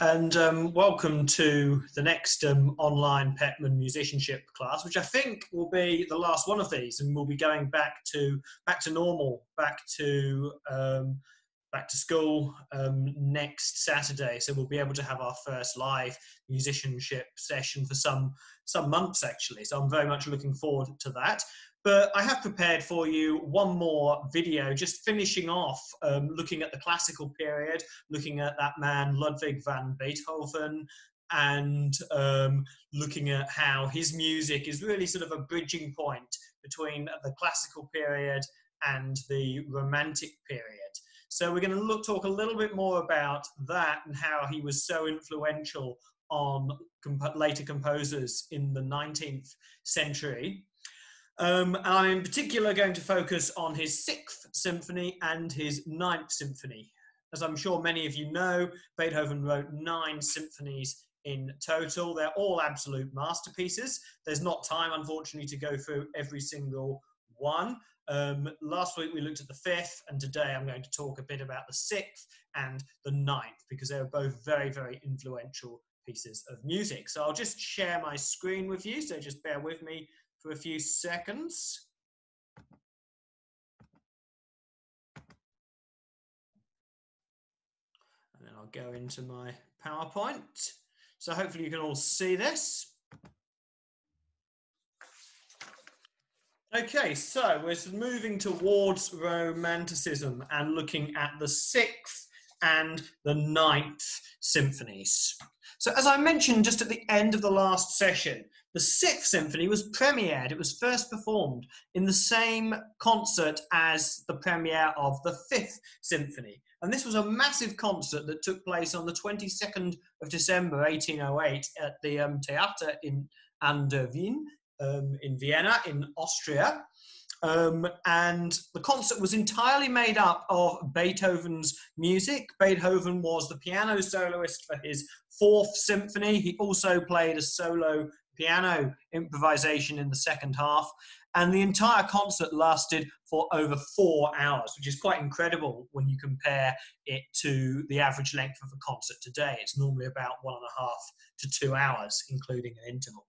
and welcome to the next online Petman musicianship class, which I think will be the last one of these, and we'll be going back to normal, back to school next Saturday. So we'll be able to have our first live musicianship session for some months actually. So I'm very much looking forward to that. But I have prepared for you one more video, just finishing off looking at the classical period, looking at that man Ludwig van Beethoven, and looking at how his music is really sort of a bridging point between the classical period and the Romantic period. So we're going to talk a little bit more about that and how he was so influential on later composers in the 19th century. I'm in particular going to focus on his Sixth Symphony and his Ninth Symphony. As I'm sure many of you know, Beethoven wrote 9 symphonies in total. They're all absolute masterpieces. There's not time, unfortunately, to go through every single one. Last week we looked at the 5th, and today I'm going to talk a bit about the 6th and the 9th, because they're both very, very influential pieces of music. So I'll just share my screen with you, so just bear with me for a few seconds. And then I'll go into my PowerPoint. So hopefully you can all see this. Okay, so we're moving towards Romanticism and looking at the 6th and the 9th symphonies. So as I mentioned just at the end of the last session, the 6th Symphony was premiered. It was first performed in the same concert as the premiere of the 5th Symphony. And this was a massive concert that took place on the 22nd of December, 1808 at the Theater an der Wien in Vienna, in Austria. And the concert was entirely made up of Beethoven's music. Beethoven was the piano soloist for his 4th Symphony. He also played a solo piano improvisation in the second half, and the entire concert lasted for over 4 hours, which is quite incredible when you compare it to the average length of a concert today. It's normally about 1.5 to 2 hours, including an interval.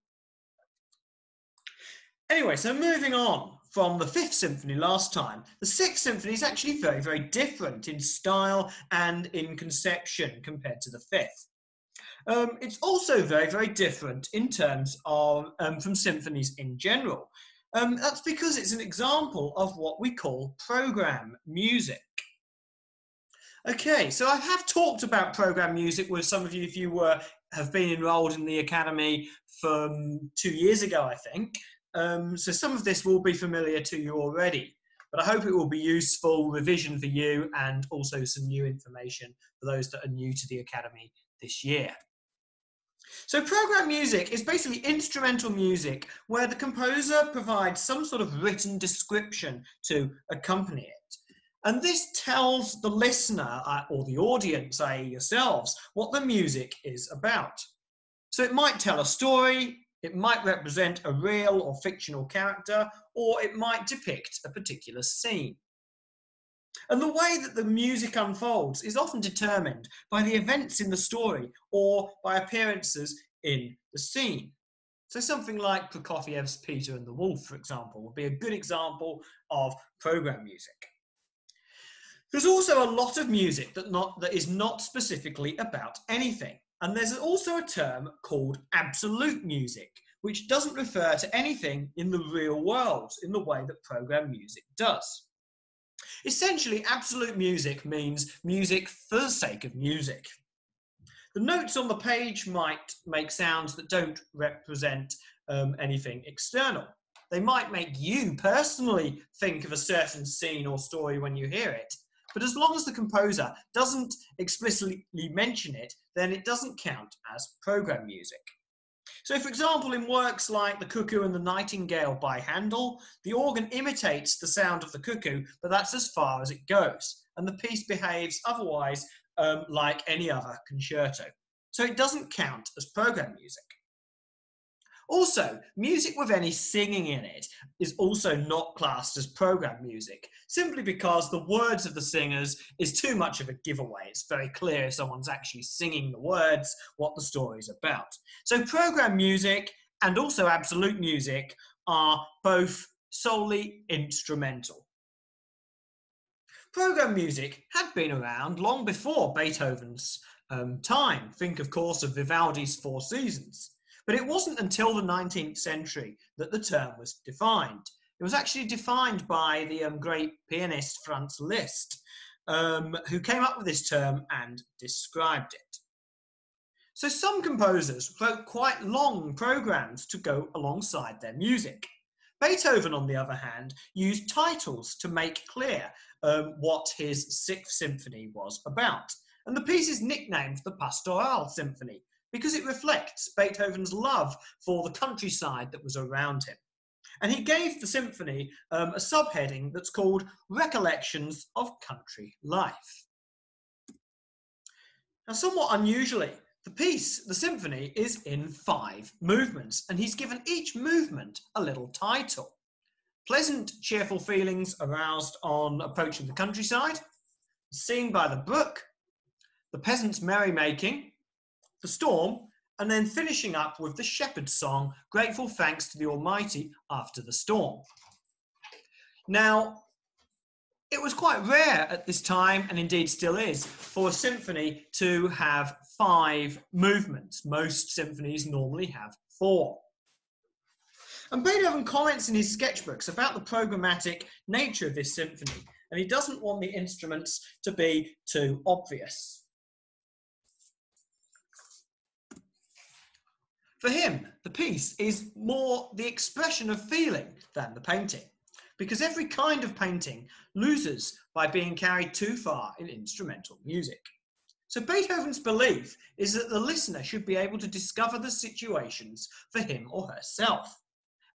Anyway, so moving on from the 5th Symphony last time, the 6th Symphony is actually very, very different in style and in conception compared to the 5th. It's also very, very different in terms of from symphonies in general. That's because it's an example of what we call program music. Okay, so I have talked about program music with some of you if you have been enrolled in the academy from 2 years ago, I think. So some of this will be familiar to you already, but I hope it will be useful revision for you and also some new information for those that are new to the academy this year. So program music is basically instrumental music where the composer provides some sort of written description to accompany it. And this tells the listener or the audience, i.e. yourselves, what the music is about. So it might tell a story, it might represent a real or fictional character, or it might depict a particular scene. And the way that the music unfolds is often determined by the events in the story or by appearances in the scene. So something like Prokofiev's Peter and the Wolf, for example, would be a good example of program music. There's also a lot of music that is not specifically about anything. And there's also a term called absolute music, which doesn't refer to anything in the real world in the way that program music does. Essentially, absolute music means music for the sake of music. The notes on the page might make sounds that don't represent anything external. They might make you personally think of a certain scene or story when you hear it, but as long as the composer doesn't explicitly mention it, then it doesn't count as program music. So, for example, in works like The Cuckoo and the Nightingale by Handel, the organ imitates the sound of the cuckoo, but that's as far as it goes. And the piece behaves otherwise like any other concerto. So it doesn't count as program music. Also, music with any singing in it is also not classed as program music, simply because the words of the singers is too much of a giveaway. It's very clear if someone's actually singing the words what the story's about. So program music and also absolute music are both solely instrumental. Program music had been around long before Beethoven's time. Think, of course, of Vivaldi's Four Seasons. But it wasn't until the 19th century that the term was defined. It was actually defined by the great pianist Franz Liszt, who came up with this term and described it. So some composers wrote quite long programs to go alongside their music. Beethoven, on the other hand, used titles to make clear what his Sixth Symphony was about. And the piece is nicknamed the Pastoral Symphony because it reflects Beethoven's love for the countryside that was around him. And he gave the symphony a subheading that's called Recollections of Country Life. Now, somewhat unusually, the symphony, is in 5 movements, and he's given each movement a little title. Pleasant, cheerful feelings aroused on approaching the countryside, seen by the brook, the peasants' merrymaking, the storm, and then finishing up with the shepherd's song, grateful thanks to the Almighty after the storm. Now, it was quite rare at this time, and indeed still is, for a symphony to have 5 movements. Most symphonies normally have 4. And Beethoven comments in his sketchbooks about the programmatic nature of this symphony, and he doesn't want the instruments to be too obvious. For him, the piece is more the expression of feeling than the painting, because every kind of painting loses by being carried too far in instrumental music. So Beethoven's belief is that the listener should be able to discover the situations for him or herself.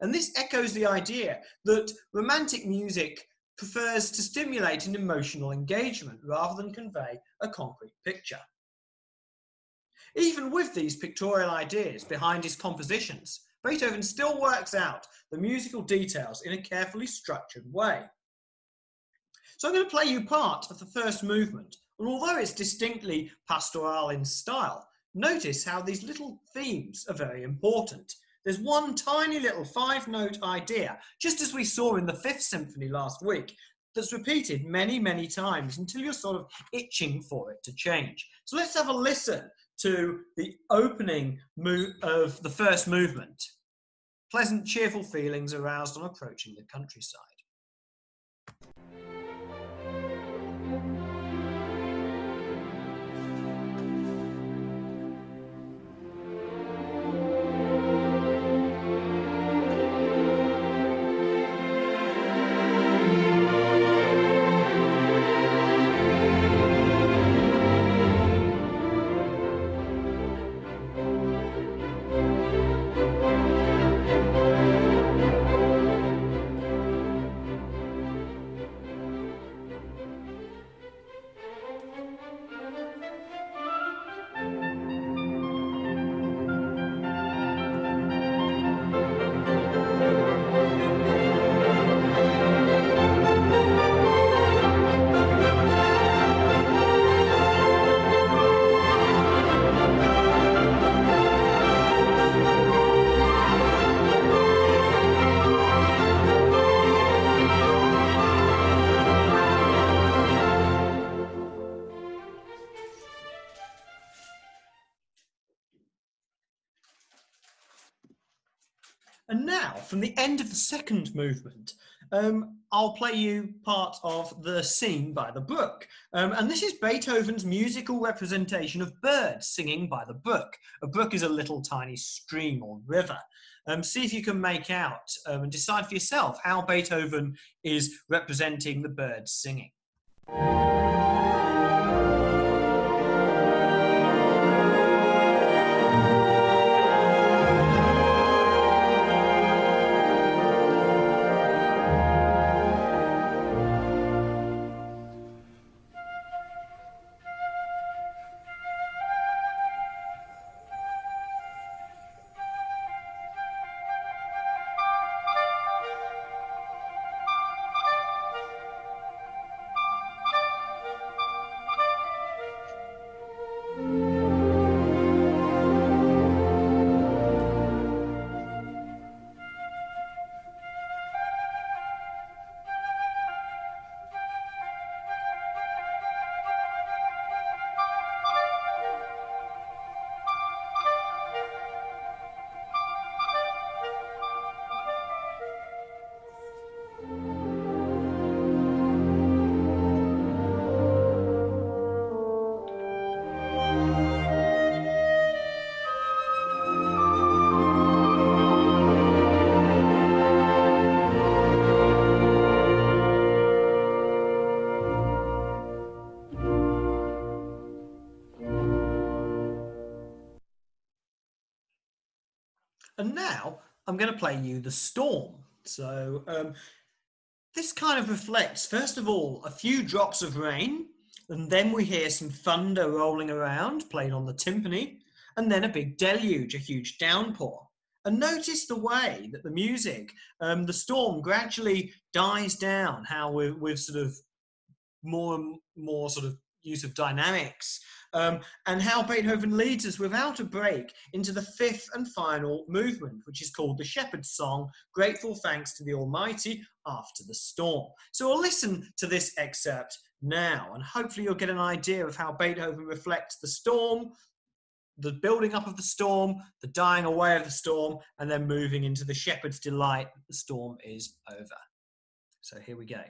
And this echoes the idea that romantic music prefers to stimulate an emotional engagement rather than convey a concrete picture. Even with these pictorial ideas behind his compositions, Beethoven still works out the musical details in a carefully structured way. So I'm going to play you part of the first movement, and although it's distinctly pastoral in style, notice how these little themes are very important. There's one tiny little 5-note idea, just as we saw in the Fifth Symphony last week, that's repeated many, many times until you're sort of itching for it to change. So let's have a listen to the opening of the first movement. Pleasant, cheerful feelings aroused on approaching the countryside. And now, from the end of the second movement, I'll play you part of the scene by the brook. And this is Beethoven's musical representation of birds singing by the brook. A brook is a little tiny stream or river. See if you can make out and decide for yourself how Beethoven is representing the birds singing. I'm going to play you The Storm. So this kind of reflects, first of all, a few drops of rain, and then we hear some thunder rolling around, played on the timpani, and then a big deluge, a huge downpour. And notice the way that the music, the storm gradually dies down, how we've sort of more and more sort of use of dynamics, and how Beethoven leads us without a break into the fifth and final movement, which is called the Shepherd's Song, Grateful Thanks to the Almighty After the Storm. So we'll listen to this excerpt now, and hopefully you'll get an idea of how Beethoven reflects the storm, the building up of the storm, the dying away of the storm, and then moving into the shepherd's delight that the storm is over. So here we go.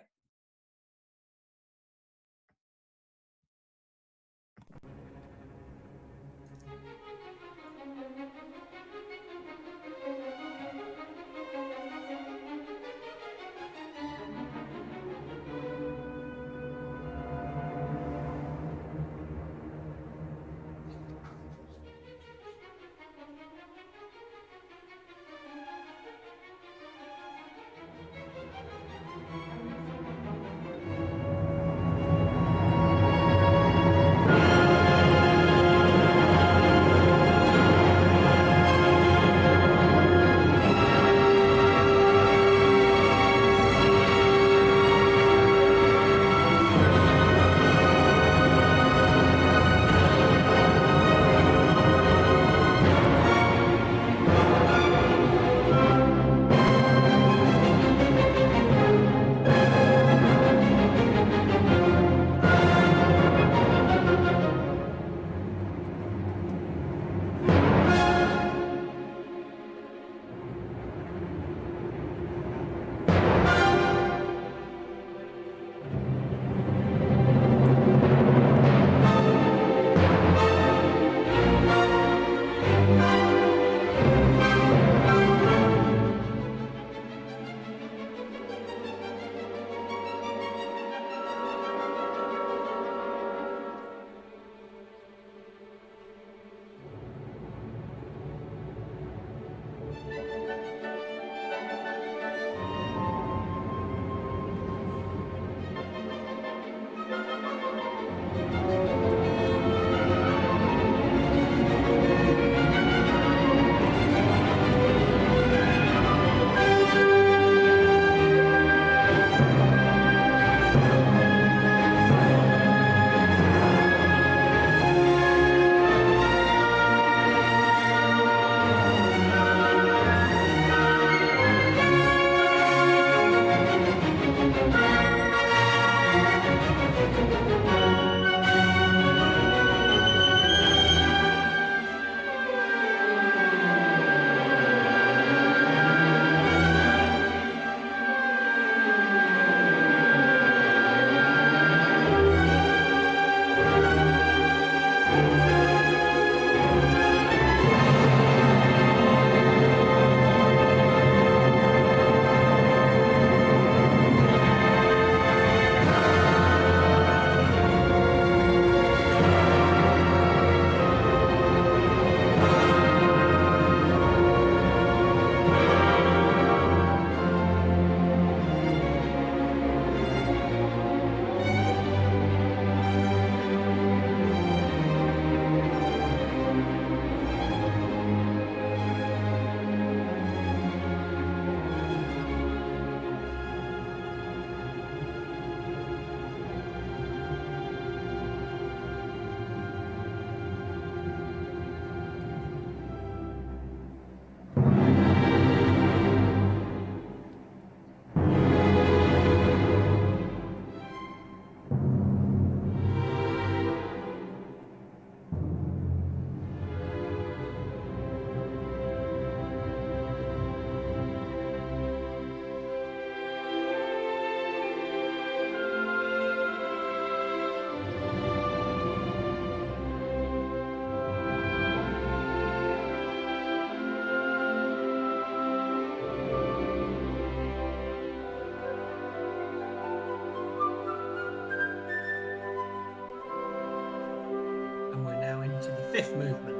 fifth movement,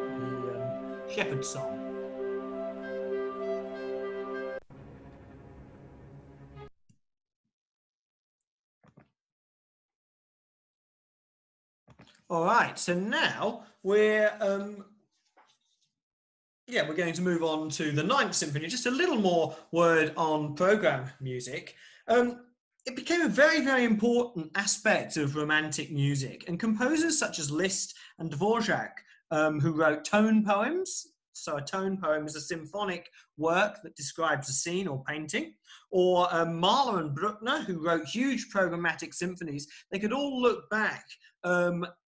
the Shepherd's Song. All right, so now we're going to move on to the Ninth Symphony. Just a little more word on program music. It became a very, very important aspect of Romantic music, and composers such as Liszt and Dvorak, who wrote tone poems. So a tone poem is a symphonic work that describes a scene or painting. Or Mahler and Bruckner, who wrote huge programmatic symphonies. They could all look back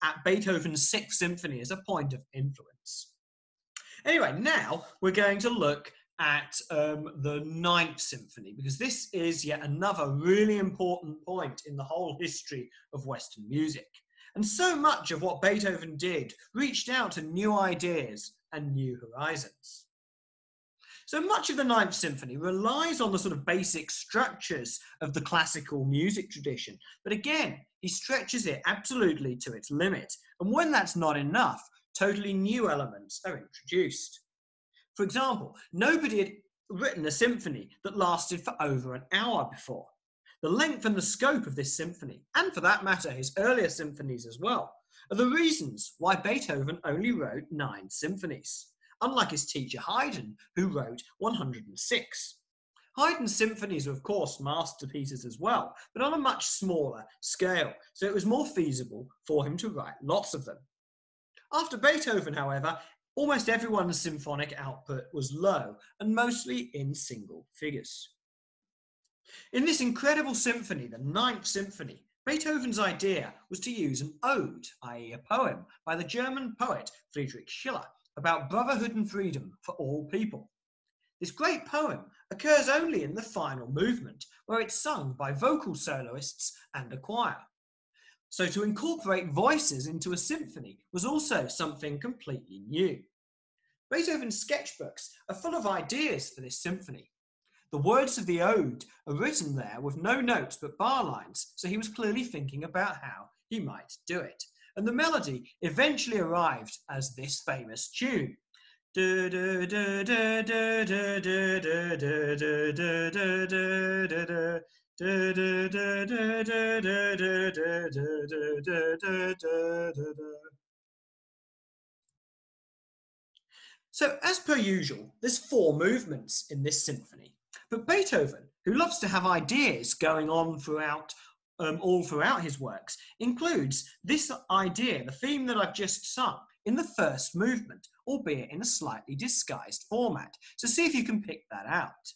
at Beethoven's Sixth Symphony as a point of influence. Anyway, now we're going to look at the Ninth Symphony, because this is yet another really important point in the whole history of Western music. And so much of what Beethoven did reached out to new ideas and new horizons. So much of the Ninth Symphony relies on the sort of basic structures of the classical music tradition. But again, he stretches it absolutely to its limit. And when that's not enough, totally new elements are introduced. For example, nobody had written a symphony that lasted for over an hour before. The length and the scope of this symphony, and for that matter his earlier symphonies as well, are the reasons why Beethoven only wrote 9 symphonies, unlike his teacher Haydn, who wrote 106. Haydn's symphonies are of course masterpieces as well, but on a much smaller scale, so it was more feasible for him to write lots of them. After Beethoven, however, almost everyone's symphonic output was low and mostly in single figures. In this incredible symphony, the Ninth Symphony, Beethoven's idea was to use an ode, i.e. a poem, by the German poet Friedrich Schiller about brotherhood and freedom for all people. This great poem occurs only in the final movement, where it's sung by vocal soloists and a choir. So to incorporate voices into a symphony was also something completely new. Beethoven's sketchbooks are full of ideas for this symphony. The words of the ode are written there with no notes but bar lines, so he was clearly thinking about how he might do it. And the melody eventually arrived as this famous tune. So, as per usual, there's 4 movements in this symphony. But Beethoven, who loves to have ideas going on throughout all throughout his works, includes this idea, the theme that I've just sung, in the first movement, albeit in a slightly disguised format. So see if you can pick that out.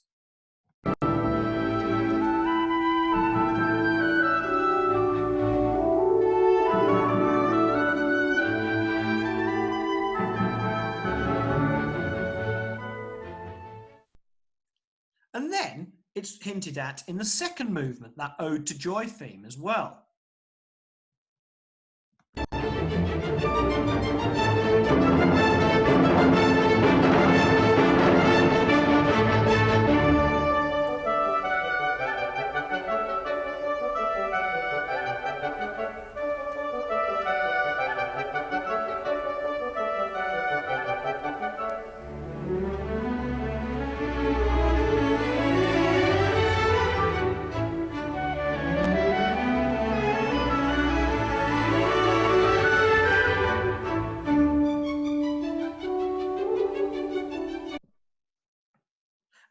And then it's hinted at in the second movement, that Ode to Joy theme as well.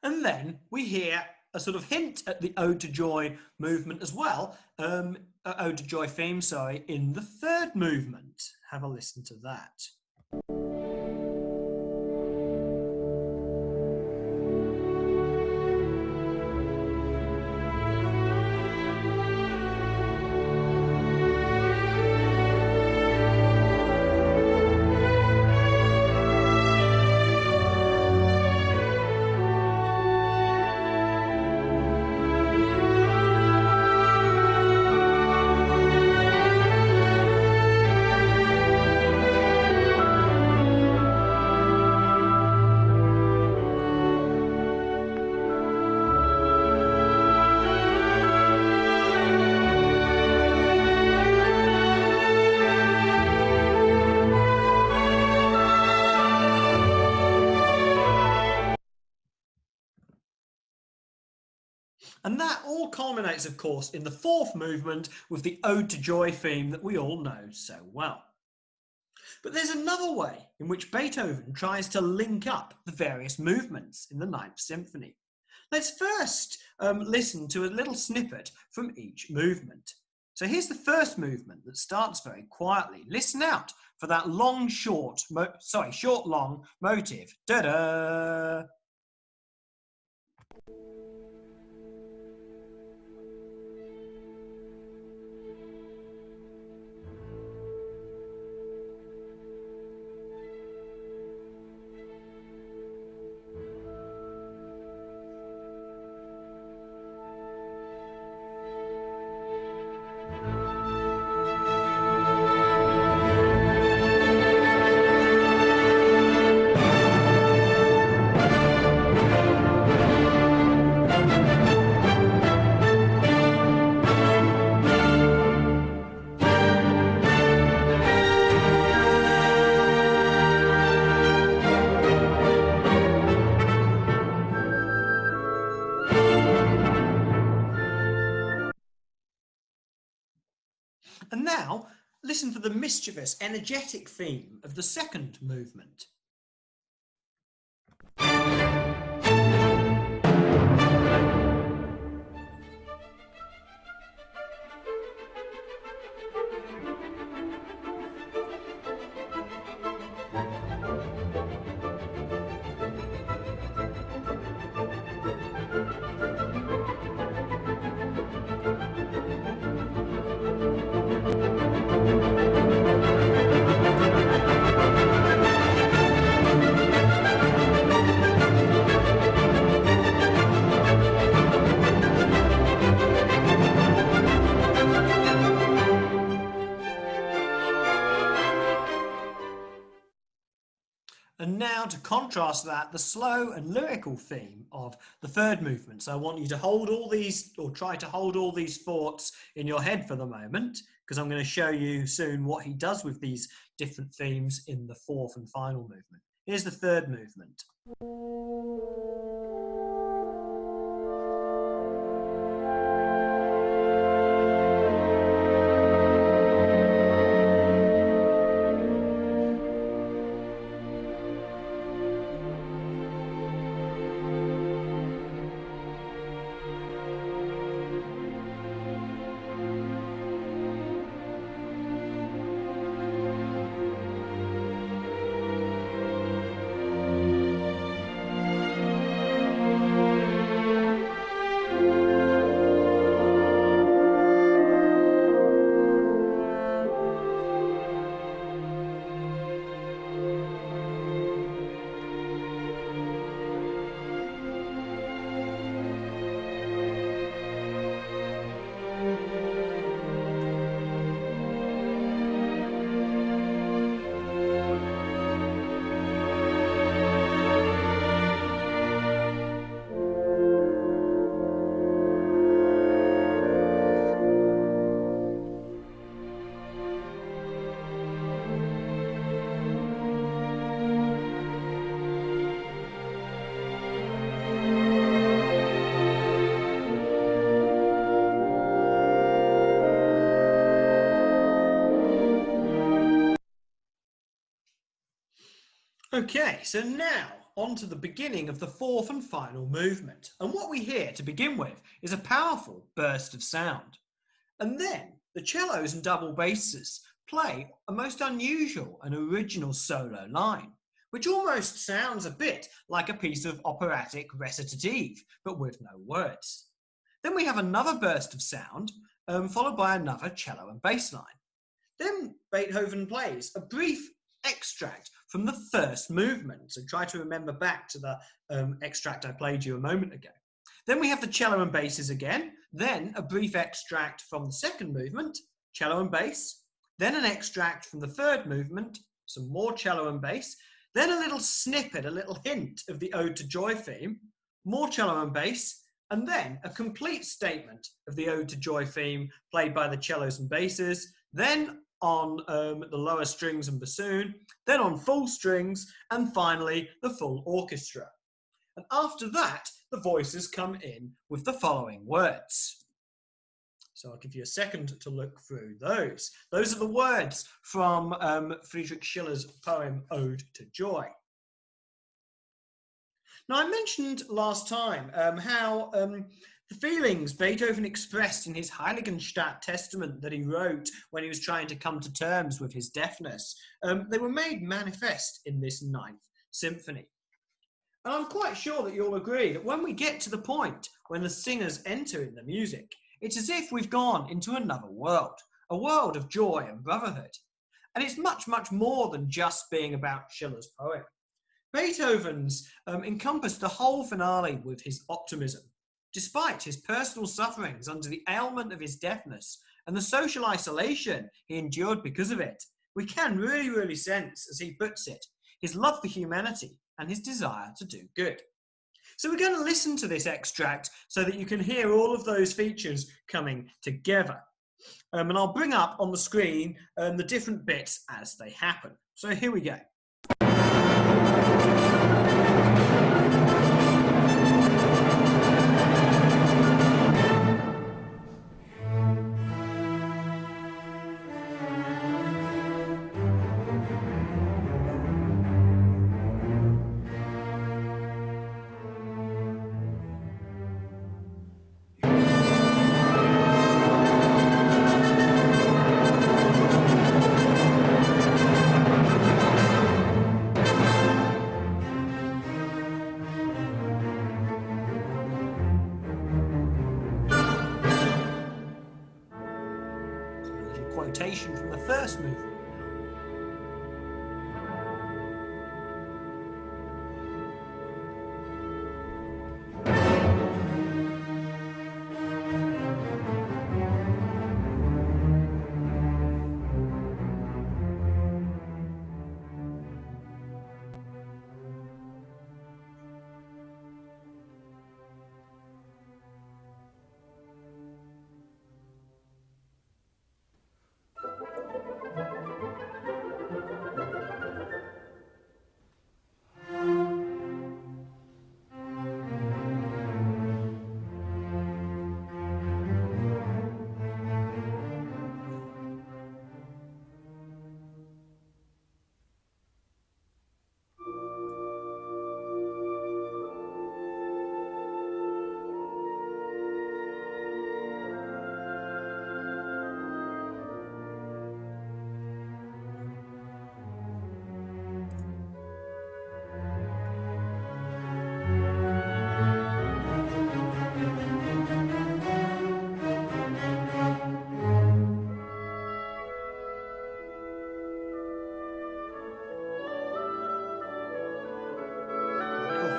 And then we hear a sort of hint at the Ode to Joy movement as well, Ode to Joy theme, sorry, in the third movement. Have a listen to that. And that all culminates, of course, in the fourth movement with the Ode to Joy theme that we all know so well. But there's another way in which Beethoven tries to link up the various movements in the Ninth Symphony. Let's first listen to a little snippet from each movement. So here's the first movement that starts very quietly. Listen out for that long, short, long motive. Da-da! And now, listen for the mischievous, energetic theme of the second movement. And now, to contrast that, the slow and lyrical theme of the third movement. So I want you to hold all these, or try to hold all these thoughts in your head for the moment, because I'm going to show you soon what he does with these different themes in the fourth and final movement. Here's the third movement. Okay, so now on to the beginning of the fourth and final movement. And what we hear to begin with is a powerful burst of sound. And then the cellos and double basses play a most unusual and original solo line, which almost sounds a bit like a piece of operatic recitative, but with no words. Then we have another burst of sound, followed by another cello and bass line. Then Beethoven plays a brief extract from the first movement. So try to remember back to the extract I played you a moment ago. Then we have the cello and basses again, then a brief extract from the second movement, cello and bass, then an extract from the third movement, some more cello and bass, then a little snippet, a little hint of the Ode to Joy theme, more cello and bass, and then a complete statement of the Ode to Joy theme played by the cellos and basses, then on the lower strings and bassoon, then on full strings, and finally the full orchestra. And after that, the voices come in with the following words. So I'll give you a second to look through those. Those are the words from Friedrich Schiller's poem Ode to Joy. Now, I mentioned last time how the feelings Beethoven expressed in his Heiligenstadt Testament that he wrote when he was trying to come to terms with his deafness, they were made manifest in this Ninth Symphony. And I'm quite sure that you'll agree that when we get to the point when the singers enter in the music, it's as if we've gone into another world, a world of joy and brotherhood. And it's much, much more than just being about Schiller's poem. Beethoven's encompassed the whole finale with his optimism. Despite his personal sufferings under the ailment of his deafness and the social isolation he endured because of it, we can really, really sense, as he puts it, his love for humanity and his desire to do good. So we're going to listen to this extract so that you can hear all of those features coming together. And I'll bring up on the screen the different bits as they happen. So here we go. Quotation from the first movement.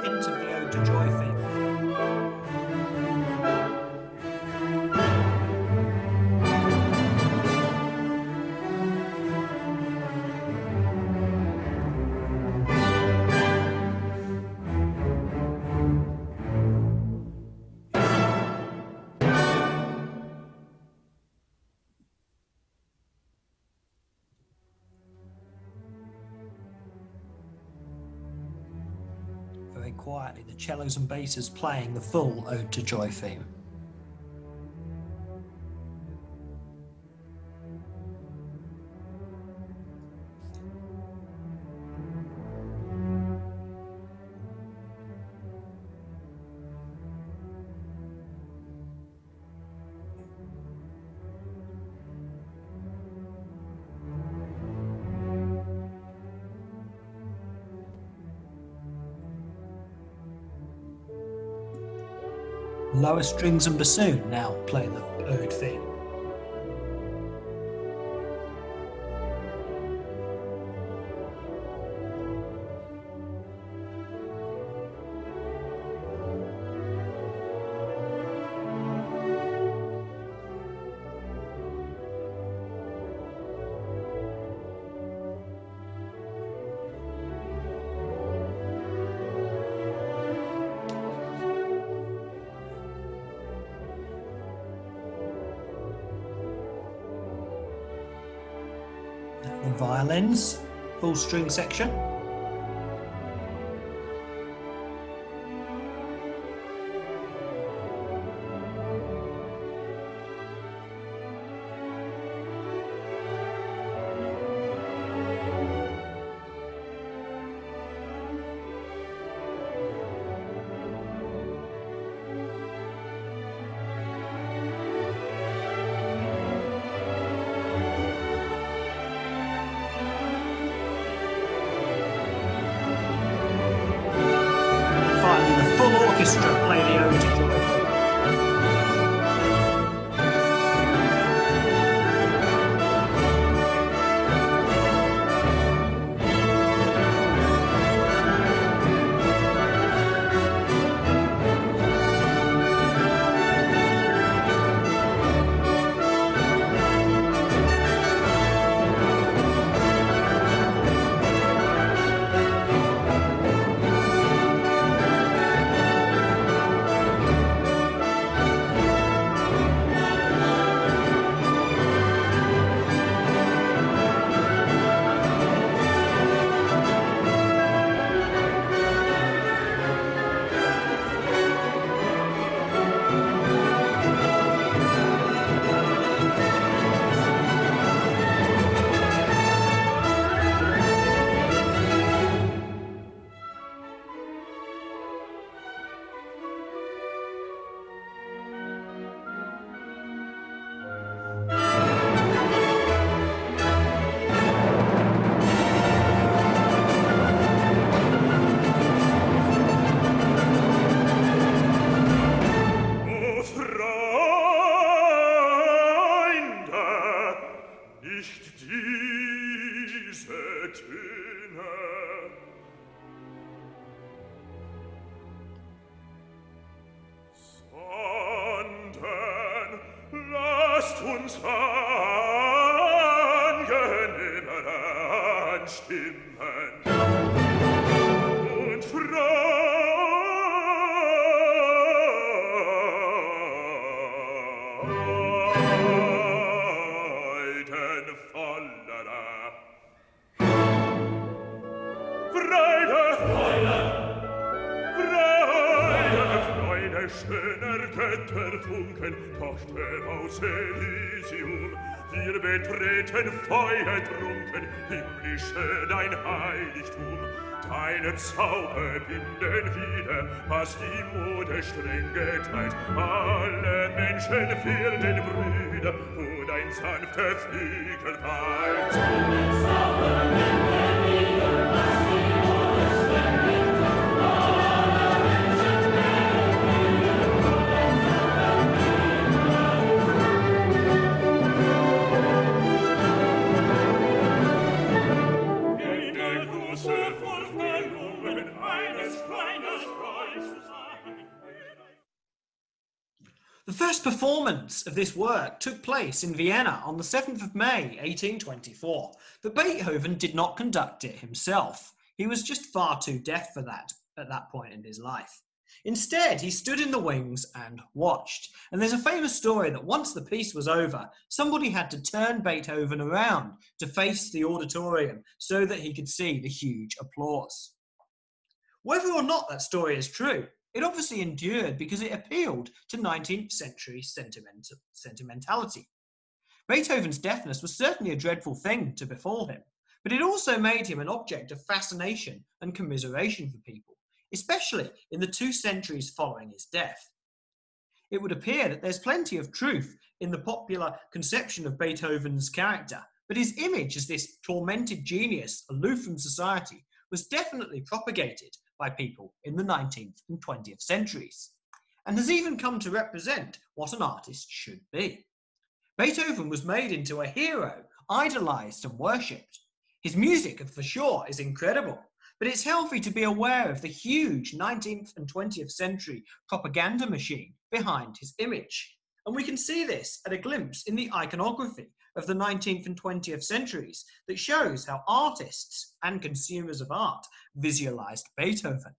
Hint of the Ode to Joy theme. Very quietly, the cellos and basses playing the full Ode to Joy theme. Lower strings and bassoon now play the Ode theme. The violins, full string section. orchestra play the ode to joy. Schöner Götterfunken, Tochter aus Elysium, wir betreten feuertrunken, himmlische dein Heiligtum. Deine Zauber binden wieder, was die Mode streng geteilt. Alle Menschen werden Brüder, wo dein sanfter Flügel weilt. Deine Zauber binden wieder, was die Mode streng geteilt. The first performance of this work took place in Vienna on the 7th of May, 1824, but Beethoven did not conduct it himself. He was just far too deaf for that at that point in his life. Instead, he stood in the wings and watched. And there's a famous story that once the piece was over, somebody had to turn Beethoven around to face the auditorium so that he could see the huge applause. Whether or not that story is true, it obviously endured because it appealed to 19th century sentimentality. Beethoven's deafness was certainly a dreadful thing to befall him, but it also made him an object of fascination and commiseration for people, especially in the 2 centuries following his death. It would appear that there's plenty of truth in the popular conception of Beethoven's character, but his image as this tormented genius aloof from society was definitely propagated by people in the 19th and 20th centuries, and has even come to represent what an artist should be. Beethoven was made into a hero, idolized and worshipped. His music, for sure, is incredible, but it's healthy to be aware of the huge 19th and 20th century propaganda machine behind his image. And we can see this at a glimpse in the iconography of the 19th and 20th centuries that shows how artists and consumers of art visualized Beethoven.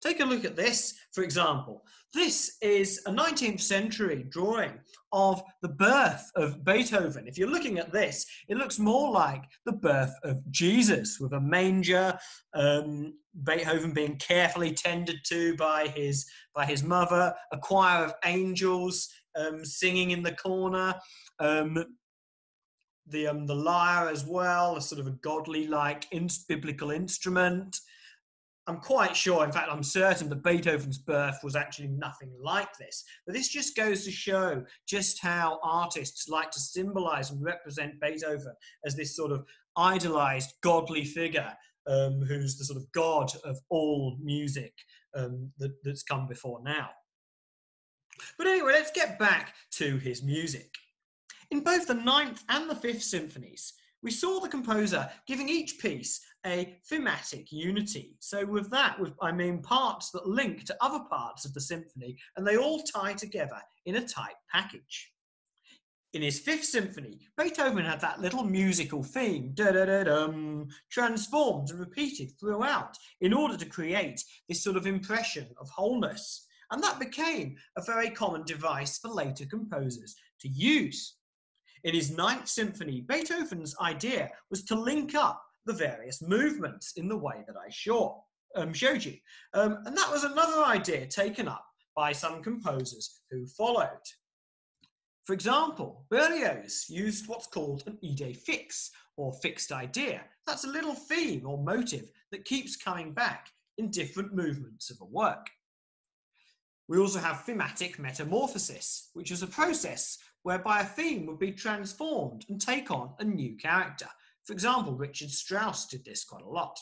Take a look at this, for example. This is a 19th century drawing of the birth of Beethoven. If you're looking at this, it looks more like the birth of Jesus, with a manger, Beethoven being carefully tended to by his mother, a choir of angels singing in the corner, the lyre as well, a sort of a godly-like biblical instrument. I'm quite sure, in fact, I'm certain that Beethoven's birth was actually nothing like this. But this just goes to show just how artists like to symbolize and represent Beethoven as this sort of idolized, godly figure who's the sort of god of all music that's come before now. But anyway, let's get back to his music. In both the Ninth and the Fifth Symphonies, we saw the composer giving each piece a thematic unity. So with that, I mean parts that link to other parts of the symphony, and they all tie together in a tight package. In his Fifth Symphony, Beethoven had that little musical theme, da-da-da-dum, transformed and repeated throughout in order to create this sort of impression of wholeness. And that became a very common device for later composers to use. In his Ninth Symphony, Beethoven's idea was to link up the various movements in the way that I showed you. And that was another idea taken up by some composers who followed. For example, Berlioz used what's called an idée fixe, or fixed idea. That's a little theme or motive that keeps coming back in different movements of a work. We also have thematic metamorphosis, which is a process whereby a theme would be transformed and take on a new character. For example, Richard Strauss did this quite a lot.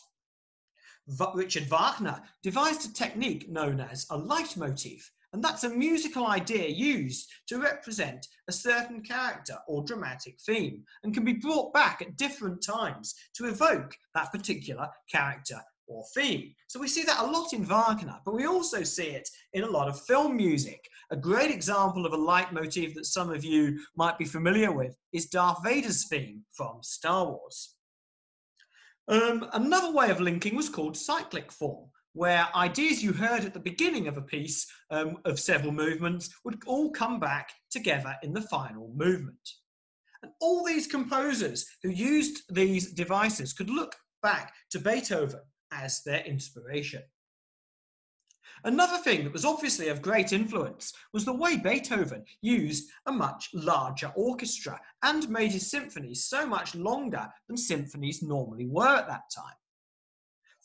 Richard Wagner devised a technique known as a leitmotif, and that's a musical idea used to represent a certain character or dramatic theme, and can be brought back at different times to evoke that particular character or theme. So we see that a lot in Wagner, but we also see it in a lot of film music. A great example of a leitmotif that some of you might be familiar with is Darth Vader's theme from Star Wars. Another way of linking was called cyclic form, where ideas you heard at the beginning of a piece of several movements would all come back together in the final movement. And all these composers who used these devices could look back to Beethoven as their inspiration. Another thing that was obviously of great influence was the way Beethoven used a much larger orchestra and made his symphonies so much longer than symphonies normally were at that time.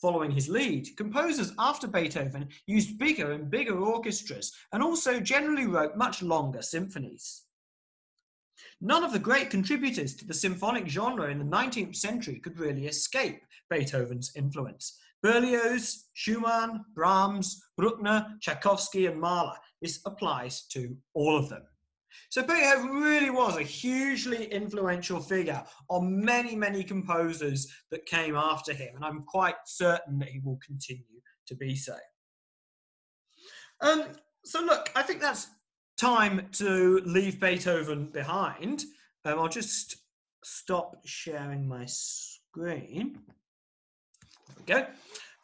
Following his lead, composers after Beethoven used bigger and bigger orchestras and also generally wrote much longer symphonies. None of the great contributors to the symphonic genre in the 19th century could really escape Beethoven's influence. Berlioz, Schumann, Brahms, Bruckner, Tchaikovsky and Mahler. This applies to all of them. So Beethoven really was a hugely influential figure on many, many composers that came after him, and I'm quite certain that he will continue to be so. So look, I think that's time to leave Beethoven behind. I'll just stop sharing my screen. There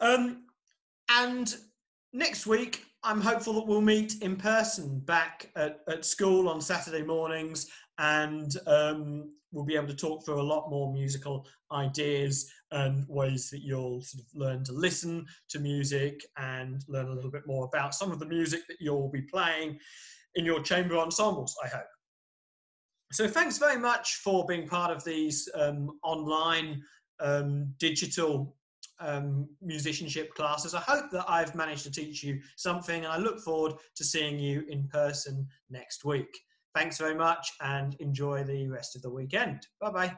we go. And next week, I'm hopeful that we'll meet in person back at school on Saturday mornings, and we'll be able to talk through a lot more musical ideas and ways that you'll sort of learn to listen to music and learn a little bit more about some of the music that you'll be playing in your chamber ensembles, I hope. So thanks very much for being part of these online digital musicianship classes. I hope that I've managed to teach you something, and I look forward to seeing you in person next week. Thanks very much and enjoy the rest of the weekend. Bye-bye.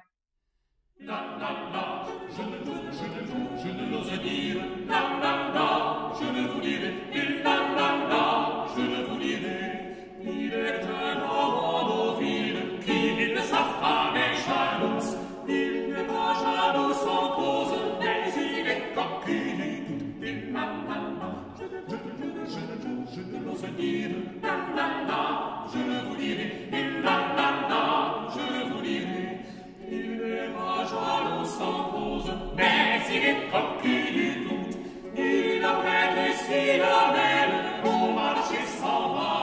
Il n'a pas de si la mer, pour marcher sans va.